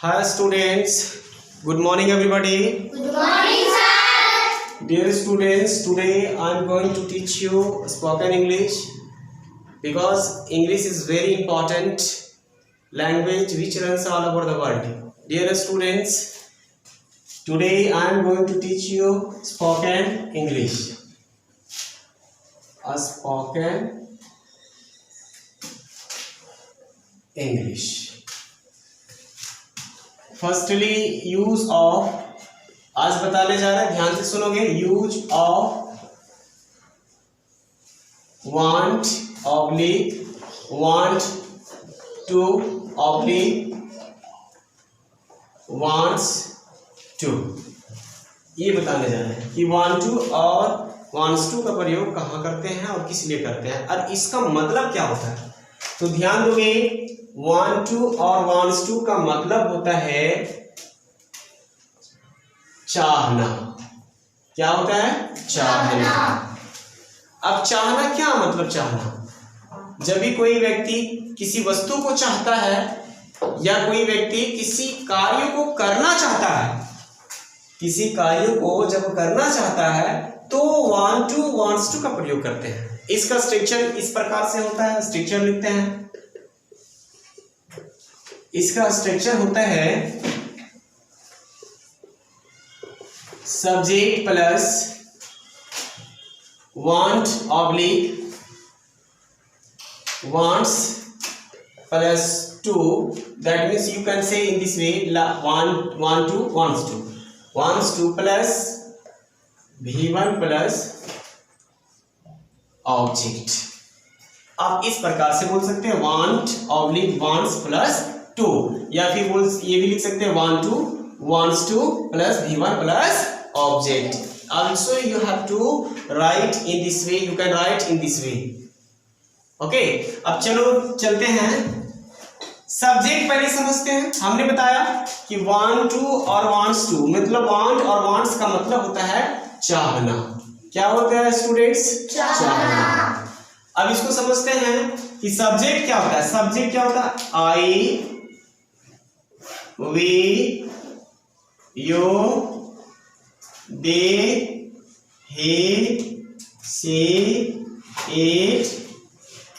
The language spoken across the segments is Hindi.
Hi students, good morning everybody. Good morning, sir. Dear students, today I am going to teach you spoken English because English is very important language which runs all over the world. Dear students, today I am going to teach you spoken English. A spoken English. Firstly use of, आज बताने जा रहे हैं, ध्यान से सुनोगे। Use of want oblique want to oblique wants to, ये बताने जा रहे हैं कि वांट टू और वांट्स टू का प्रयोग कहाँ करते हैं और किस लिए करते हैं और इसका मतलब क्या होता है। तो ध्यान दोगे, want to और wants to का मतलब होता है चाहना। क्या होता है? चाहना। अब चाहना क्या मतलब चाहना? जब भी कोई व्यक्ति किसी वस्तु को चाहता है या कोई व्यक्ति किसी कार्य को करना चाहता है, किसी कार्य को जब करना चाहता है तो want to wants to का प्रयोग करते हैं। इसका स्ट्रक्चर इस प्रकार से होता है, स्ट्रक्चर लिखते हैं। इसका स्ट्रक्चर होता है subject plus want oblique wants plus to. That means you can say in this way, want to wants to plus V1 plus object. आप इस प्रकार से बोल सकते हैं want oblique wants plus to, या फिर ये भी लिख सकते हैं want to wants to plus V1 plus object. Also you have to write in this way, you can write in this way. Okay, अब चलो चलते हैं। सब्जेक्ट पहले समझते हैं। हमने बताया कि वांट टू और वांट्स टू, मतलब वांट और वांट्स का मतलब होता है चाहना। क्या होता है स्टूडेंट्स? चाहना। अब इसको समझते हैं कि सब्जेक्ट क्या होता है। सब्जेक्ट क्या होता है? I, we, you, they, he, she, it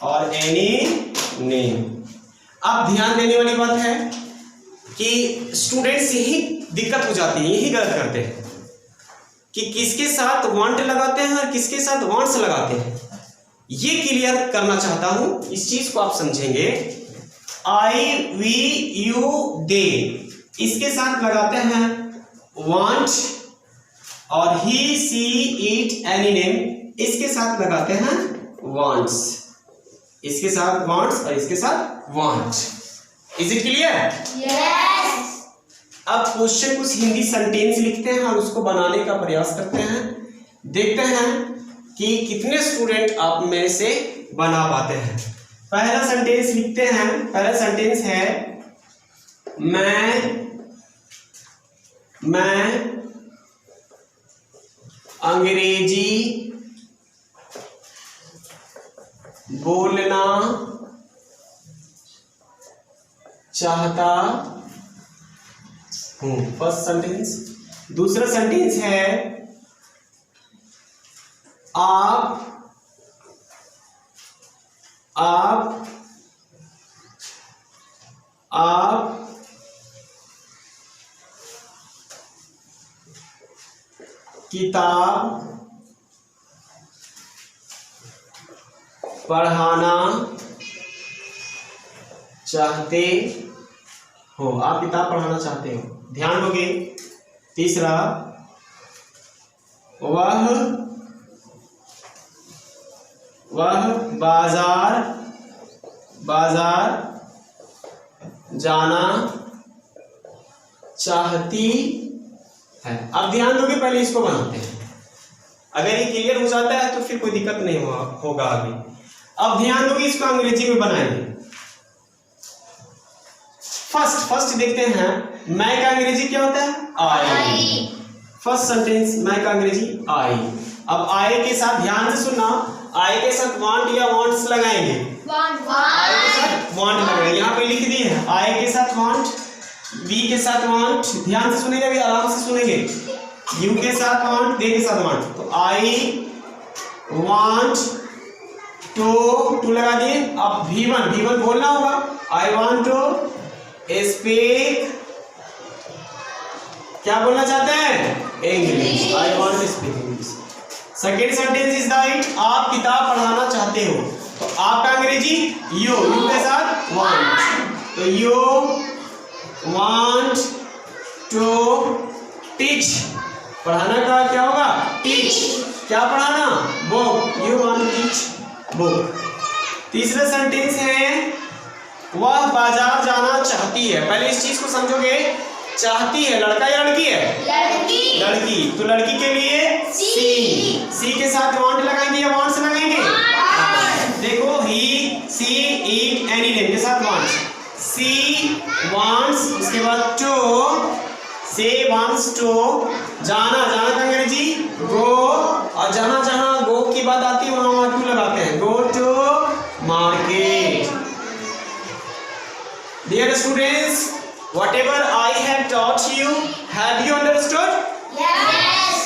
और any name। अब ध्यान देने वाली बात है कि स्टूडेंट्स यही दिक्कत हो जाती है, यही गलत करते हैं कि किसके साथ वांट लगाते हैं और किसके साथ वांट्स लगाते हैं। ये क्लियर करना चाहता हूं, इस चीज को आप समझेंगे। आई, वी, यू, दे, इसके साथ लगाते हैं वांट, और ही, सी, इट, एनी नेम, इसके साथ लगाते हैं वांट्स। इसके साथ वांट्स और इसके साथ want. Is it clear? Yes. अब क्वेश्चन कुछ हिंदी सेंटेंस लिखते हैं और उसको बनाने का प्रयास करते हैं। देखते हैं कि कितने स्टूडेंट आप में से बना पाते हैं। पहला सेंटेंस लिखते हैं। पहला सेंटेंस है मैं अंग्रेजी बोलना चाहता हूं। First sentence. दूसरा सेंटेंस है आप किताब पढ़ाना चाहते हो। आप किताब पढ़ाना चाहते हो, ध्यान दोगे। तीसरा, वह बाजार जाना चाहती है। अब ध्यान दोगे, पहले इसको बनाते हैं। अगर ये क्लियर हो जाता है तो फिर कोई दिक्कत नहीं होगा आगे। अब ध्यान दोगे, इसको अंग्रेजी में बनाएंगे। फर्स्ट देखते हैं, मैं का अंग्रेजी क्या होता है? आई। फर्स्ट सेंटेंस, मैं का अंग्रेजी आई। अब आई के साथ ध्यान से सुनना, आई के साथ वांट या वांट्स लगाएंगे। वांट। आई के साथ वांट लगाएंगे। यहाँ पे लिख दिए हैं आई के साथ वांट, वी के साथ वांट, ध्यान से सुनेंगे अभी, आराम से सुनेंगे। यू के साथ वांट, दे के साथ वांट, तो आई वांट टू लगा दिए। अब V1 बोलना होगा। आई वांट टू स्पीक, क्या बोलना चाहते हैं? English. I want to speak English. Second sentence is that आप किताब पढ़ाना चाहते हो, तो आपका अंग्रेजी यू के साथ वांट, तो यू वांट टू टीच, पढ़ाना का क्या होगा? टीच। क्या पढ़ाना? Book, you want to teach book. तीसरा सेंटेंस है वह बाजार जाना चाहती है। पहले इस चीज को समझोगे, चाहती है लड़का या लड़की है? लड़की। लड़की, तो लड़की के लिए सी के साथ वांट लगाएंगे या वांट्स लगाएंगे? देखो ही, सी, ईट, एनी नेम के साथ वांट। सी वांट्स, उसके बाद टू, से वांट्स टू, जाना का अंग्रेजी गो, और जहां जहां गो की बात आती है वहां टू लगाते हैं। Go to market. Dear students, whatever I have taught you, have you understood? Yes.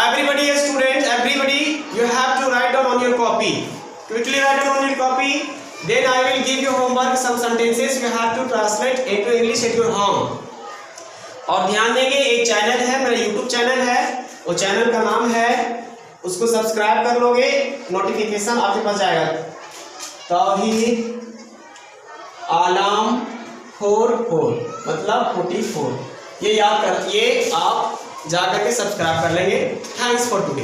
Everybody is student, everybody, you have to write down on your copy. Quickly write down on your copy. Then I will give you homework, some sentences you have to translate into English at your home. और ध्यान देंगे, एक चैनल है मेरा, YouTube चैनल है, वो चैनल का नाम है, उसको सब्सक्राइब कर लोगे, नोटिफिकेशन आपके पास जाएगा। तौहीद आलम 44 मतलब 44, ये याद कर, ये आप जा करके सब्सक्राइब कर लेंगे। Thanks for today.